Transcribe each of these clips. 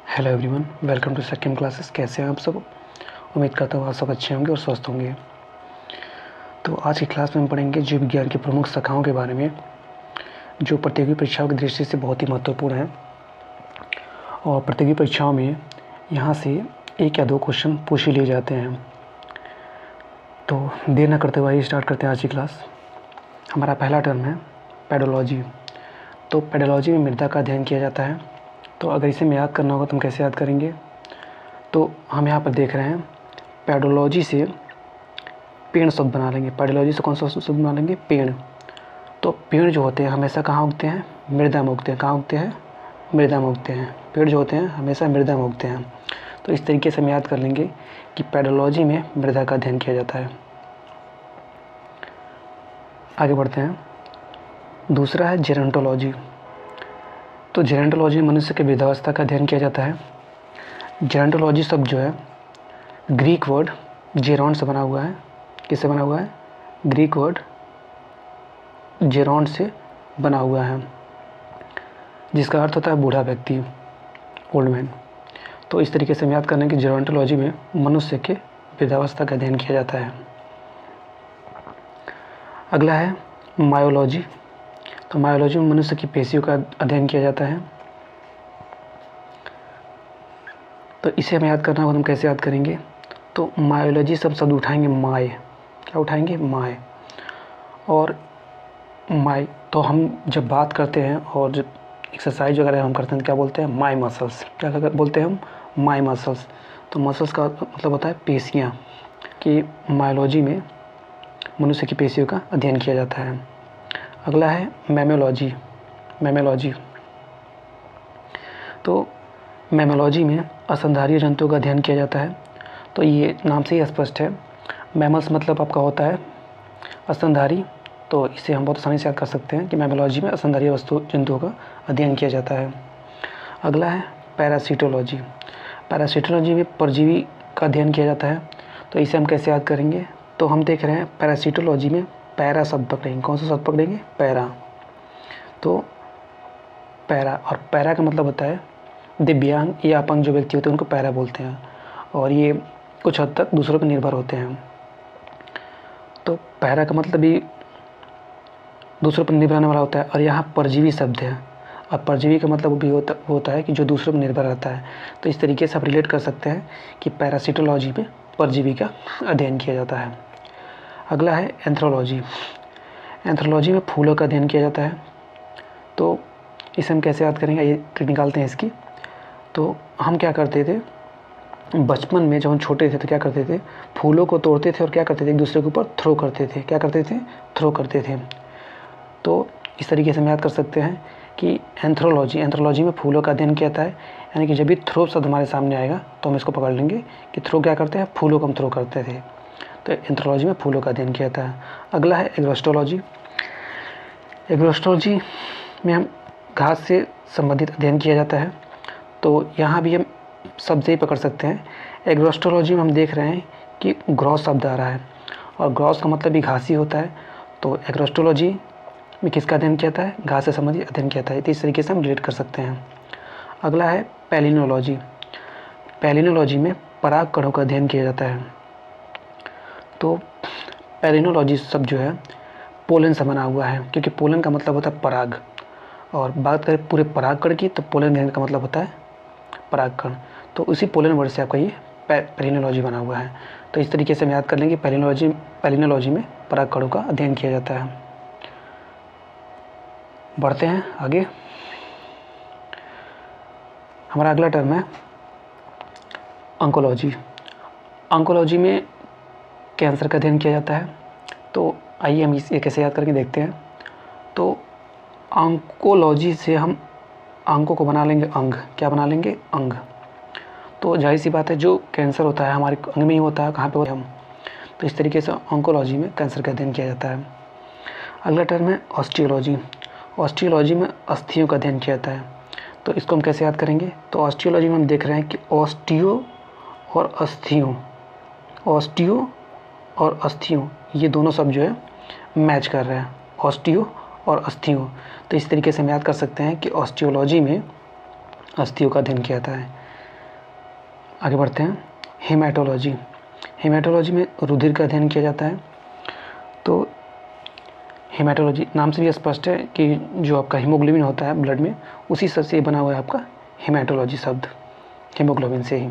Hello everyone, welcome to second classes. कैसे हैं आप सब? उम्मीद करता हूँ आप सब अच्छे होंगे और स्वस्थ होंगे। तो आज की क्लास में हम पढ़ेंगे जीव विज्ञान की प्रमुख शाखाओं के बारे में, जो प्रतियोगी परीक्षाओं की दृष्टि से बहुत ही महत्वपूर्ण हैं। और प्रतियोगी परीक्षाओं में यहाँ से एक या दो क्वेश्चन पूछ ही लिए जाते हैं। तो देर न करते हुए स्टार्ट करते हैं आज की क्लास। हमारा पहला टर्म है पेडोलॉजी। तो पेडोलॉजी में मृदा का अध्ययन किया जाता है। तो अगर इसे हमें याद करना होगा तो हम कैसे याद करेंगे? तो हम यहाँ पर देख रहे हैं पेडोलॉजी से पेड़ शब्द बना लेंगे। पेडोलॉजी से कौन सा शब्द बना लेंगे? पेड़। तो पेड़ जो होते हैं हमेशा कहाँ उगते हैं? मृदा में उगते हैं। कहाँ उगते हैं? मृदा में उगते हैं। पेड़ जो होते हैं हमेशा मृदा में उगते हैं। तो इस तरीके से हम याद कर लेंगे कि पेडोलॉजी में मृदा का अध्ययन किया जाता है। आगे बढ़ते हैं। दूसरा है जेरोंटोलॉजी। तो जेरोंटोलॉजी में मनुष्य के वृद्धावस्था का अध्ययन किया जाता है। जेरोंटोलॉजी शब्द जो है ग्रीक वर्ड जेरोन से बना हुआ है। किससे बना हुआ है? ग्रीक वर्ड जेरोन से बना हुआ है, जिसका अर्थ होता है बूढ़ा व्यक्ति, ओल्ड मैन। तो इस तरीके से हम याद करने की जेरोंटोलॉजी में मनुष्य के वृद्धावस्था का अध्ययन किया जाता है। अगला है मायोलॉजी। तो मायोलॉजी में मनुष्य की पेशियों का अध्ययन किया जाता है। तो इसे हमें याद करना होगा, हम कैसे याद करेंगे? तो मायोलॉजी शब्द उठाएंगे माय। क्या उठाएंगे? माय। और माय तो हम जब बात करते हैं और जब एक्सरसाइज वगैरह हम करते हैं तो क्या बोलते हैं? My muscles. क्या बोलते हैं हम? My muscles. तो मसल्स का मतलब होता है पेशियाँ, कि मायोलॉजी में मनुष्य की पेशियों का अध्ययन किया जाता है। अगला है मैमोलॉजी। मैमोलॉजी तो मैमोलॉजी में स्तनधारी जंतुओं का अध्ययन किया जाता है। तो ये नाम से ही स्पष्ट है, मैमल्स मतलब आपका होता है स्तनधारी। तो इसे हम बहुत आसानी से याद कर सकते हैं कि मैमोलॉजी में स्तनधारी जंतुओं का अध्ययन किया जाता है। अगला है पैरासिटोलॉजी। पैरासिटोलॉजी में परजीवी का अध्ययन किया जाता है। तो इसे हम कैसे याद करेंगे? तो हम देख रहे हैं पैरासिटोलॉजी में पैरा शब्द पकड़ेंगे। कौन सा शब्द पकड़ेंगे? पैरा। तो पैरा, और पैरा का मतलब होता है दिव्यांग या अपंग जो व्यक्ति होते हैं उनको पैरा बोलते हैं, और ये कुछ हद तक दूसरों पर निर्भर होते हैं। तो पैरा का मतलब भी दूसरों पर निर्भर रहने वाला होता है। और यहाँ परजीवी शब्द है, और परजीवी का मतलब भी होता है कि जो दूसरों पर निर्भर रहता है। तो इस तरीके से आप रिलेट कर सकते हैं कि पैरासिटोलॉजी में परजीवी का अध्ययन किया जाता है। अगला है एंथ्रोलॉजी। एंथ्रोलॉजी में फूलों का अध्ययन किया जाता है। तो इसे हम कैसे याद करेंगे? ये निकालते हैं इसकी। तो हम क्या करते थे बचपन में, जब हम छोटे थे तो क्या करते थे? फूलों को तोड़ते थे और क्या करते थे? एक दूसरे के ऊपर थ्रो करते थे। क्या करते थे? थ्रो करते थे। तो इस तरीके से हम याद कर सकते हैं कि एंथ्रोलॉजी में फूलों का अध्ययन किया जाता है। यानी कि जब भी थ्रो शब्द हमारे सामने आएगा तो हम इसको पकड़ लेंगे कि थ्रो क्या करते हैं? फूलों को हम थ्रो करते थे। तो एंथ्रोलॉजी में फूलों का अध्ययन किया जाता है। अगला है एग्रोस्टोलॉजी। एग्रोस्टोलॉजी में हम घास से संबंधित अध्ययन किया जाता है। तो यहाँ भी हम शब्द से ही पकड़ सकते हैं। एग्रोस्टोलॉजी में हम देख रहे हैं कि ग्रॉस शब्द आ रहा है, और ग्रॉस का मतलब भी घास ही होता है। तो एग्रोस्टोलॉजी में किसका अध्ययन किया जाता है? घास से संबंधित अध्ययन किया जाता है। तो इस तरीके से हम रिलेट कर सकते हैं। अगला है पैलिनोलॉजी। पैलिनोलॉजी में पराग कणों का अध्ययन किया जाता है। तो पैलिनोलॉजी शब्द जो है पोलन से बना हुआ है, क्योंकि पोलन का मतलब होता है पराग। और बात करें पूरे परागकण की तो पोलन ग्रहण का मतलब होता है परागकण। तो उसी पोलन वर्ड से आपका ये पैलिनोलॉजी बना हुआ है। तो इस तरीके से हम याद कर लेंगे पैलिनोलॉजी में परागकणों का अध्ययन किया जाता है। बढ़ते हैं आगे। हमारा अगला टर्म है ऑन्कोलॉजी। ऑन्कोलॉजी में कैंसर का अध्ययन किया जाता है। तो आइए हम इसे कैसे याद करके देखते हैं। तो ऑन्कोलॉजी से हम अंगों को बना लेंगे अंग। क्या बना लेंगे? अंग। तो जाहिर सी बात है जो कैंसर होता है हमारे अंग में ही होता है, कहाँ पे होता है? हम। तो इस तरीके से ऑन्कोलॉजी में कैंसर का अध्ययन किया जाता है। अगला टर्म है ऑस्टियोलॉजी। ऑस्टियोलॉजी में अस्थियों का अध्ययन किया जाता है। तो इसको हम कैसे याद करेंगे? तो ऑस्टियोलॉजी में हम देख रहे हैं कि ऑस्टियो और अस्थियों ये दोनों शब्द जो है मैच कर रहे हैं, ऑस्टियो और अस्थियों। तो इस तरीके से हम याद कर सकते हैं कि ऑस्टियोलॉजी में अस्थियों का अध्ययन किया जाता है। आगे बढ़ते हैं। हेमाटोलॉजी। हेमाटोलॉजी में रुधिर का अध्ययन किया जाता है। तो हेमाटोलॉजी नाम से भी स्पष्ट है कि जो आपका हीमोग्लोबिन होता है ब्लड में, उसी से बना हुआ है आपका हेमाटोलॉजी शब्द, हीमोग्लोबिन से ही।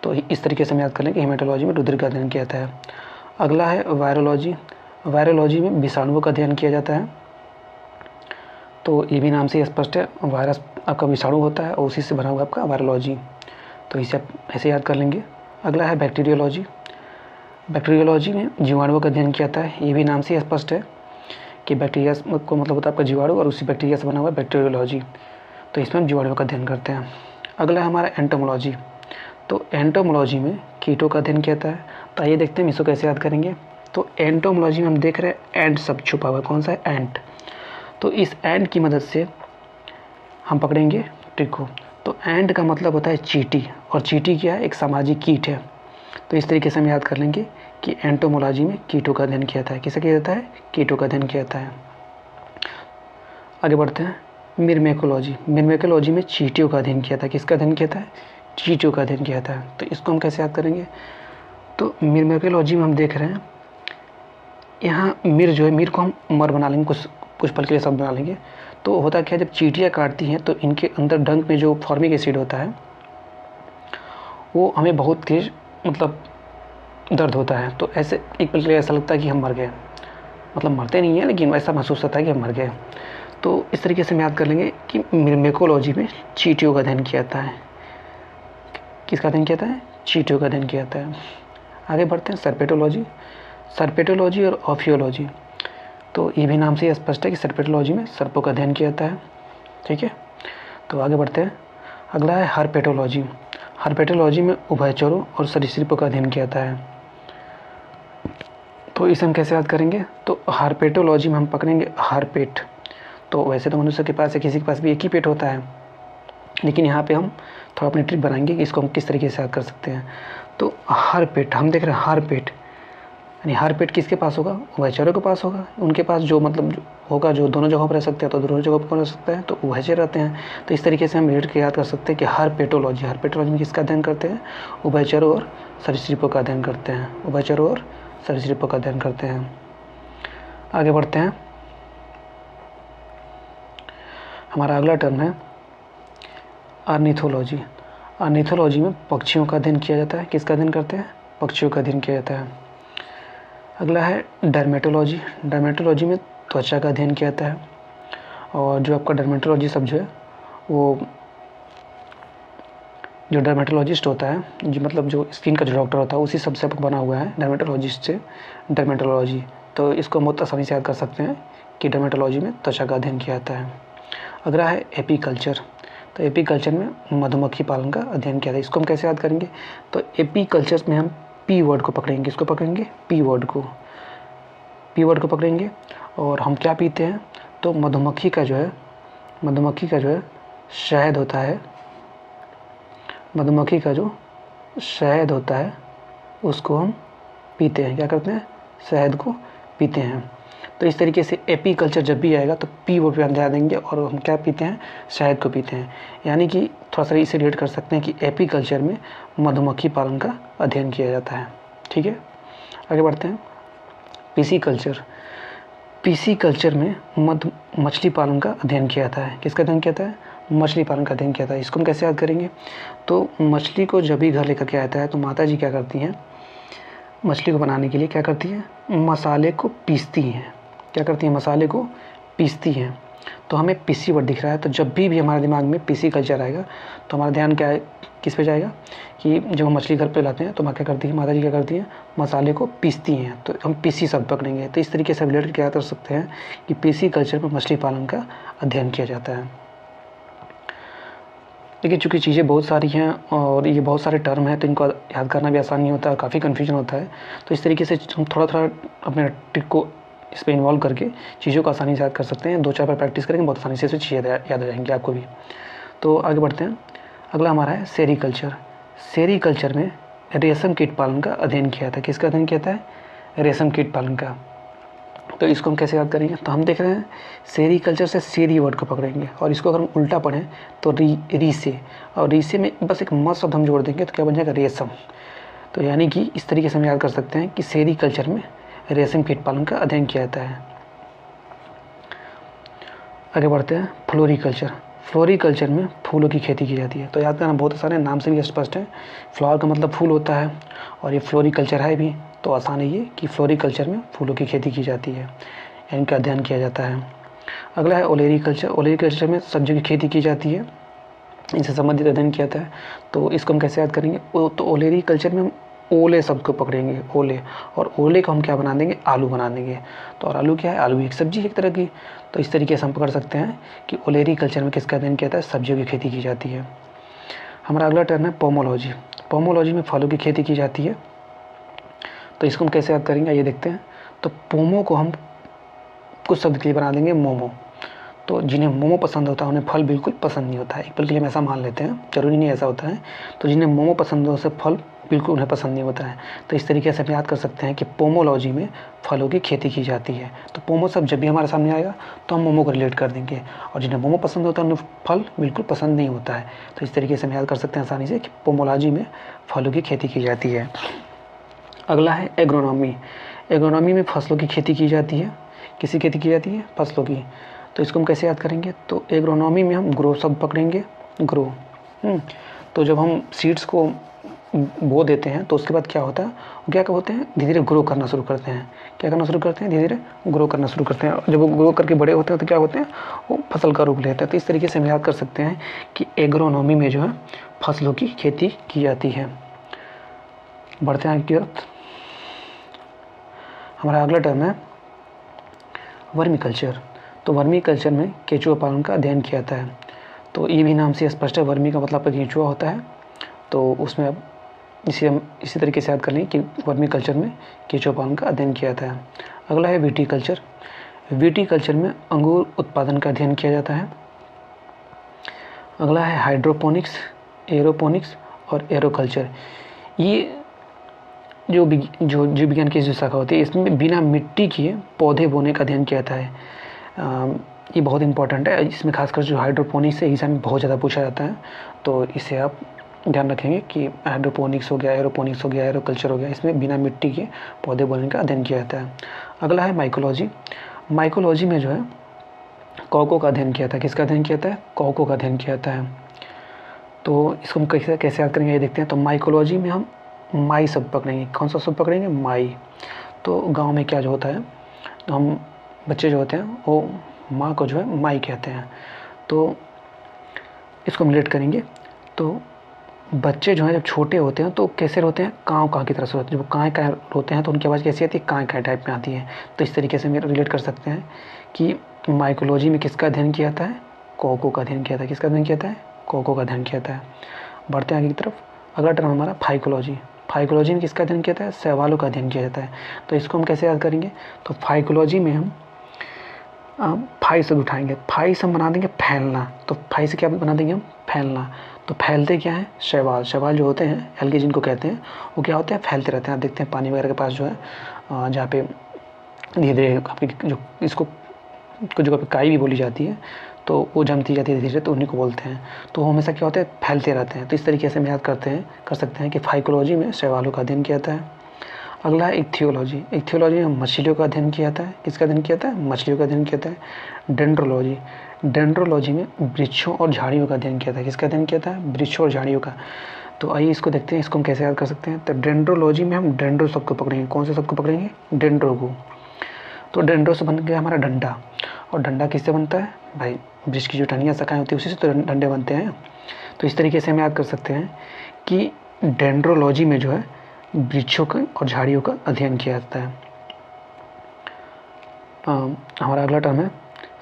तो इस तरीके से हम याद कर लें कि हेमाटोलॉजी में रुधिर का अध्ययन किया जाता है। अगला है वायरोलॉजी। वायरोलॉजी में विषाणुओं का अध्ययन किया जाता है। तो ये भी नाम से स्पष्ट है, वायरस आपका विषाणु होता है और उसी से बना हुआ आपका वायरोलॉजी। तो इसे आप ऐसे याद कर लेंगे। अगला है बैक्टीरियोलॉजी। बैक्टीरियोलॉजी में जीवाणुओं का अध्ययन किया जाता है। ये भी नाम से स्पष्ट है कि बैक्टीरिया को मतलब होता है आपका जीवाणु और उसी बैक्टीरिया से बना हुआ बैक्टीरियोलॉजी। तो इसमें हम जीवाणुओं का अध्ययन करते हैं। अगला है हमारा एंटोमोलॉजी। तो एंटोमोलॉजी में कीटों का अध्ययन किया जाता है। तो आइए देखते हैं इसको कैसे याद करेंगे। तो एंटोमोलॉजी में हम देख रहे हैं एंट शब्द छुपा हुआ है। कौन सा है? एंट। तो इस एंट की मदद से हम पकड़ेंगे ट्रिक को। तो एंट का मतलब होता है चींटी, और चींटी क्या है? एक सामाजिक कीट है। तो इस तरीके से हम याद कर लेंगे कि एंटोमोलॉजी में कीटों का अध्ययन किया जाता है। किसे किया जाता है? कीटों का अध्ययन किया जाता है। आगे बढ़ते हैं। मिर्मेकोलॉजी। मिर्मेकोलॉजी में चींटियों का अध्ययन किया था। किसका अध्ययन किया था? चींटियों का अध्ययन किया था। तो इसको हम कैसे याद करेंगे? तो मिर्मेकोलॉजी में हम देख रहे हैं, यहाँ मिर जो है, मिर को हम मर बना लेंगे, कुछ पल के लिए शब्द बना लेंगे। तो होता क्या है, जब चींटियाँ काटती हैं तो इनके अंदर डंक में जो फॉर्मिक एसिड होता है वो हमें बहुत तेज मतलब दर्द होता है। तो ऐसे एक पल के लिए ऐसा लगता है कि हम मर गए, मतलब मरते नहीं हैं लेकिन ऐसा महसूस होता है कि हम मर गए। तो इस तरीके से हम याद कर लेंगे कि मिर्मेकोलॉजी में चींटियों का अध्ययन किया जाता है। किसका अध्ययन किया जाता है? चींटियों का अध्ययन किया जाता है। आगे बढ़ते हैं। सर्पेटोलॉजी। सर्पेटोलॉजी और ऑफियोलॉजी। तो ये भी नाम से स्पष्ट है कि सर्पेटोलॉजी में सर्पों का अध्ययन किया जाता है। ठीक है, तो आगे बढ़ते हैं। अगला है हर्पेटोलॉजी। हर्पेटोलॉजी में उभयचरों और सरीसृपों का अध्ययन किया जाता है। तो इसे हम कैसे याद करेंगे? तो हर्पेटोलॉजी में हम पकड़ेंगे हर्पेट। तो वैसे तो मनुष्य के पास या किसी के पास भी एक ही पेट होता है, लेकिन यहाँ पे हम थोड़ा अपनी ट्रिक बनाएंगे कि इसको हम किस तरीके से याद कर सकते हैं। तो हर्पेट, हम देख रहे हैं हर्पेट, यानी हर्पेट किसके पास होगा? उभयचरों के पास होगा। उनके पास जो मतलब होगा, जो दोनों जगहों पर रह सकते हैं, तो दोनों जगहों पर कौन रह सकता है? तो उभयचर रहते हैं। तो इस तरीके से हम रिलेट के याद कर सकते हैं कि हर्पेटोलॉजी, हर्पेटोलॉजी में किसका अध्ययन करते हैं? उभयचरों और सरीसृपों का अध्ययन करते हैं। उभयचरों और सरीसृपों का अध्ययन करते हैं। आगे बढ़ते हैं। हमारा अगला टर्म है अर्निथोलॉजी। अर्निथोलॉजी में पक्षियों का अध्ययन किया जाता है। किसका अध्ययन करते हैं? पक्षियों का अध्ययन किया जाता है। अगला है डर्मेटोलॉजी। डर्मेटोलॉजी में त्वचा का अध्ययन किया जाता है। और जो आपका डर्मेटोलॉजी शब्द जो है, वो जो डर्मेटोलॉजिस्ट होता है, जो मतलब जो स्किन का जो डॉक्टर होता है, उसी शब्द से बना हुआ है डर्मेटोलॉजिस्ट से डर्मेटोलॉजी। तो इसको हम बहुत आसानी से याद कर सकते हैं कि डर्मेटोलॉजी में त्वचा का अध्ययन किया जाता है। अगला है एपीकल्चर। तो एपीकल्चर में मधुमक्खी पालन का अध्ययन किया था। इसको हम कैसे याद करेंगे? तो एपीकल्चर में हम पी वर्ड को पकड़ेंगे। किसको पकड़ेंगे? पी वर्ड को। पी वर्ड को पकड़ेंगे और हम क्या पीते हैं? तो मधुमक्खी का जो है शहद होता है, मधुमक्खी का जो शहद होता है उसको हम पीते हैं। क्या करते हैं? शहद को पीते हैं। तो इस तरीके से एपीकल्चर जब भी आएगा तो पी वर्ड पे हम ध्यान देंगे और हम क्या पीते हैं? शहद को पीते हैं। यानी कि थोड़ा सा इसे रिलेट कर सकते हैं कि एपीकल्चर में मधुमक्खी पालन का अध्ययन किया जाता है। ठीक है, आगे बढ़ते हैं। पीसीकल्चर। पीसीकल्चर में मछली पालन का अध्ययन किया जाता है। किसका अध्ययन किया जाता है? मछली पालन का अध्ययन किया जाता है। इसको हम कैसे याद करेंगे? तो मछली को जब भी घर लेकर के आता है तो माता जी क्या करती हैं? मछली को बनाने के लिए क्या करती हैं? मसाले को पीसती हैं। क्या करती हैं? मसाले को पीसती हैं। तो हमें पीसी वर्ड दिख रहा है, तो जब भी हमारे दिमाग में पीसीकल्चर आएगा तो हमारा ध्यान क्या है, किस पे जाएगा? कि जब हम मछली घर पे लाते हैं तो माँ क्या करती है? माता जी क्या करती हैं? मसाले को पीसती हैं। तो हम पीसी शब्द पकड़ेंगे। तो इस तरीके से रिलेटेड क्या कर सकते हैं कि पीसीकल्चर में मछली पालन का अध्ययन किया जाता है। देखिए, चूँकि चीज़ें बहुत सारी हैं और ये बहुत सारे टर्म हैं, तो इनको याद करना भी आसान नहीं होता है, काफ़ी कन्फ्यूजन होता है। तो इस तरीके से हम थोड़ा थोड़ा अपने ट्रिक को इस पर इन्वॉल्व करके चीज़ों को आसानी से याद कर सकते हैं। 2-4 बार प्रैक्टिस करेंगे, बहुत आसानी से इसमें चीज़ें याद हो जाएंगी आपको भी। तो आगे बढ़ते हैं। अगला हमारा है सेरीकल्चर। सेरीकल्चर में रेशम कीट पालन का अध्ययन किया था। किसका अध्ययन किया था? रेशम कीट पालन का। तो इसको हम कैसे याद करेंगे? तो हम देख रहे हैं सेरीकल्चर से सेरी वर्ड को पकड़ेंगे, और इसको अगर हम उल्टा पढ़ें तो रीसे, और रीसे में बस एक म शब्द हम जोड़ देंगे तो क्या बन जाएगा? रेशम। तो यानी कि इस तरीके से हम याद कर सकते हैं कि सेरीकल्चर में रेशम कीट पालन का अध्ययन किया जाता है। आगे बढ़ते हैं फ्लोरिकल्चर। फ्लोरिकल्चर में फूलों की खेती की जाती है। तो याद करना बहुत आसान है, नाम से भी स्पष्ट है, फ्लावर का मतलब फूल होता है, और ये फ्लोरिकल्चर है भी, तो आसान है ये कि फ्लोरिकल्चर में फूलों की खेती की जाती है, इनका अध्ययन किया जाता है। अगला है ओलेरीकल्चर। ओलेरीकल्चर में सब्जियों की खेती की जाती है, इनसे संबंधित अध्ययन किया जाता है। तो इसको हम कैसे याद करेंगे? तो ओलेरीकल्चर में हम ओले शब्द को पकड़ेंगे, ओले, और ओले को हम क्या बना देंगे? आलू बना देंगे। तो और आलू क्या है? आलू एक सब्जी एक तरह की। तो इस तरीके से हम पकड़ सकते हैं कि ओलेरीकल्चर में किसका अध्ययन किया जाता है? सब्जियों की खेती की जाती है। हमारा अगला टर्म है पोमोलॉजी। पोमोलॉजी में फलों की खेती की जाती है। तो इसको हम कैसे याद करेंगे? ये देखते हैं। तो पोमो को हम कुछ शब्द के लिए बना देंगे मोमो। तो जिन्हें मोमो पसंद होता है उन्हें फल बिल्कुल पसंद नहीं होता है, एक पल के लिए हम ऐसा मान लेते हैं, जरूरी नहीं ऐसा होता है। तो जिन्हें मोमो पसंद हो उसे फल बिल्कुल उन्हें पसंद नहीं होता है। तो इस तरीके से हम याद कर सकते हैं कि पोमोलॉजी में फलों की खेती की जाती है। तो पोमो शब्द जब भी हमारे सामने आएगा तो हम मोमो को रिलेट कर देंगे, और जिन्हें मोमो पसंद होता है उन्हें फल बिल्कुल पसंद नहीं होता है। तो इस तरीके से हम याद कर सकते हैं आसानी से कि पोमोलॉजी में फलों की खेती की जाती है। अगला है एग्रोनॉमी। एग्रोनॉमी में फसलों की खेती की जाती है। किसी खेती की जाती है? फसलों की। तो इसको हम कैसे याद करेंगे? तो एग्रोनॉमी में हम ग्रो शब्द पकड़ेंगे, ग्रो। तो जब हम सीड्स को बो देते हैं तो उसके बाद क्या होता है? वो क्या होते हैं? धीरे धीरे ग्रो करना शुरू करते हैं। क्या करना शुरू करते हैं? धीरे धीरे ग्रो करना शुरू करते हैं। जब वो ग्रो करके बड़े होते हैं तो क्या होते हैं? वो फसल का रूप लेते हैं। तो इस तरीके से हम याद कर सकते हैं कि एग्रोनॉमी में जो है फसलों की खेती की जाती है। बढ़ते हैं आगे की तरफ। हमारा अगला टर्म है वर्मीकल्चर। तो वर्मीकल्चर में केंचुआ पालन का अध्ययन किया जाता है। तो ये भी नाम से स्पष्ट है, वर्मी का मतलब केंचुआ होता है। तो उसमें अब हम इसी तरीके से याद कर लें कि वर्मीकल्चर में केंचुआ पालन का अध्ययन किया जाता है। अगला है विटीकल्चर। विटीकल्चर में अंगूर उत्पादन का अध्ययन किया जाता है। अगला है हाइड्रोपोनिक्स, एरोपोनिक्स और एरोकल्चर। ये जो जीव विज्ञान की जो शाखा होती है, इसमें बिना मिट्टी के पौधे बोने का अध्ययन किया जाता है। ये बहुत इंपॉर्टेंट है। इसमें खासकर जो हाइड्रोपोनिक्स है एग्जाम में बहुत ज़्यादा पूछा जाता है, तो इसे आप ध्यान रखेंगे कि हाइड्रोपोनिक्स हो गया, एरोपोनिक्स हो गया, एरोकल्चर हो गया, इसमें बिना मिट्टी के पौधे बोने का अध्ययन किया जाता है। अगला है माइकोलॉजी। माइकोलॉजी में जो है कॉको का अध्ययन किया जाता है। किसका अध्ययन किया जाता है? कॉको का अध्ययन किया जाता है। तो इसको हम कैसे याद करेंगे ये देखते हैं। तो माइकोलॉजी में हम माई शब्द पकड़ेंगे। कौन सा शब्द पकड़ेंगे? माई। तो गांव में क्या जो होता है, तो हम बच्चे जो होते हैं वो माँ को जो है माई कहते हैं। तो इसको हम रिलेट करेंगे। तो बच्चे जो हैं जब छोटे होते हैं तो कैसे रोते हैं? काँव काँ की तरह से रोते हैं। जब काँ काँ रोते हैं तो उनकी आवाज़ कैसी आती है? काँ काँ टाइप में आती है। तो इस तरीके से हम रिलेट कर सकते हैं कि माइकोलॉजी में किसका अध्ययन किया जाता है? कॉको का अध्ययन किया जाता है। किसका अध्ययन किया जाता है? कॉको का अध्ययन किया जाता है। बढ़ते हैं आगे की तरफ। अगला टर्म हमारा फाइकोलॉजी। फाइकोलॉजी में किसका अध्ययन किया जाता है? शैवालों का अध्ययन किया जाता है। तो इसको हम कैसे याद करेंगे? तो फाइकोलॉजी में हम फाई से उठाएंगे। फाई से हम बना देंगे फैलना। तो फाई से क्या बना देंगे हम? फैलना। तो फैलते क्या है? शैवाल। शैवाल जो होते हैं एल्गे जिनको कहते हैं, वो क्या होते हैं? फैलते रहते हैं। आप देखते हैं पानी वगैरह के पास जो है जहाँ पे धीरे धीरे आपकी जो इसको कुछ जगह पे काई भी बोली जाती है, तो वो जमती जाती है धीरे धीरे, तो उन्हीं को बोलते हैं। तो वो हमेशा क्या होते हैं? फैलते रहते हैं। तो इस तरीके से हम याद कर सकते हैं कि फाइकोलॉजी में शैवालों का अध्ययन किया जाता है। अगला है इक्थियोलॉजी। इक्थियोलॉजी में मछलियों का अध्ययन किया जाता है। किसका अध्ययन किया जाता है? मछलियों का अध्ययन किया जाता है। डेंड्रोलॉजी। डेंड्रोलॉजी में वृक्षों और झाड़ियों का अध्ययन किया जाता है। किसका अध्ययन किया जाता है? वृक्षों और झाड़ियों का। तो आइए इसको देखते हैं, इसको हम कैसे याद कर सकते हैं। तो डेंड्रोलॉजी में हम डेंड्रो शब्द को पकड़ेंगे। कौन से शब्द को पकड़ेंगे? डेंड्रो को। तो डेंड्रो से बन गया हमारा डंडा। और डंडा किससे बनता है? भाई वृक्ष की जो टहनियाँ शाखाएँ होती है उसी से तो डंडे बनते हैं। तो इस तरीके से हम याद कर सकते हैं कि डेंड्रोलॉजी में जो है वृक्षों का और झाड़ियों का अध्ययन किया जाता है। हमारा अगला टर्म है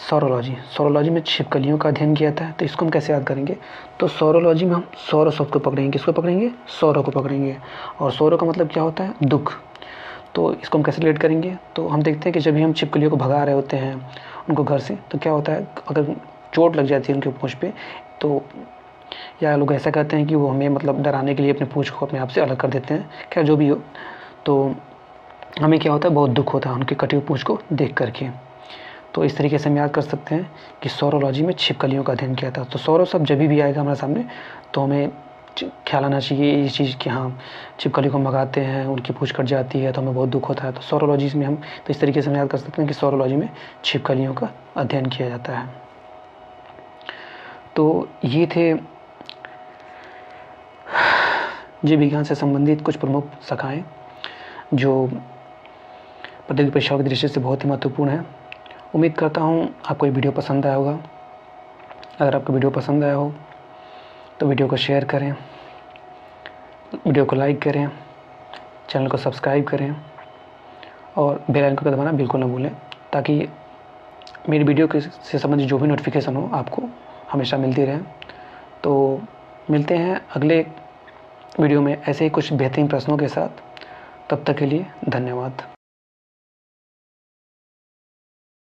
सौरोलॉजी। सौरोलॉजी में छिपकलियों का अध्ययन किया जाता है। तो इसको हम कैसे याद करेंगे? तो सौरोलॉजी में हम सौर शब्द को पकड़ेंगे। किसको पकड़ेंगे? सौरों को पकड़ेंगे। और सौरों का मतलब क्या होता है? दुख। तो इसको हम कैसे रिलेट करेंगे? तो हम देखते हैं कि जब भी हम छिपकलियों को भगा रहे होते हैं उनको घर से, तो क्या होता है? अगर चोट लग जाती है उनके पूँछ पे, तो या लोग ऐसा कहते हैं कि वो हमें मतलब डराने के लिए अपने पूँछ को अपने आप से अलग कर देते हैं। क्या जो भी हो, तो हमें क्या होता है, बहुत दुख होता है उनकी कटी हुई पूँछ को देख करके। तो इस तरीके से हम याद कर सकते हैं कि सौरोलॉजी में छिपकलियों का अध्ययन किया था। तो सौर शब्द जब भी आएगा हमारे सामने तो हमें ख्याल आना चाहिए ये चीज़ कि हाँ, छिपकली को हम भगाते हैं, उनकी पूँछ कट जाती है तो हमें बहुत दुःख होता है। तो सौरोलॉजी में हम तो इस तरीके से हम याद कर सकते हैं कि सौरोलॉजी में छिपकलियों का अध्ययन किया जाता है। तो ये थे जीव विज्ञान से संबंधित कुछ प्रमुख शाखाएँ जो प्रतियोगी परीक्षाओं की दृष्टि से बहुत ही महत्वपूर्ण है। उम्मीद करता हूँ आपको ये वीडियो पसंद आया होगा। अगर आपको वीडियो पसंद आया हो तो वीडियो को शेयर करें, वीडियो को लाइक करें, चैनल को सब्सक्राइब करें और बेल आइकन को दबाना बिल्कुल ना भूलें, ताकि मेरी वीडियो से संबंधित जो भी नोटिफिकेशन हो आपको हमेशा मिलती रहे। तो मिलते हैं अगले वीडियो में ऐसे ही कुछ बेहतरीन प्रश्नों के साथ। तब तक के लिए धन्यवाद।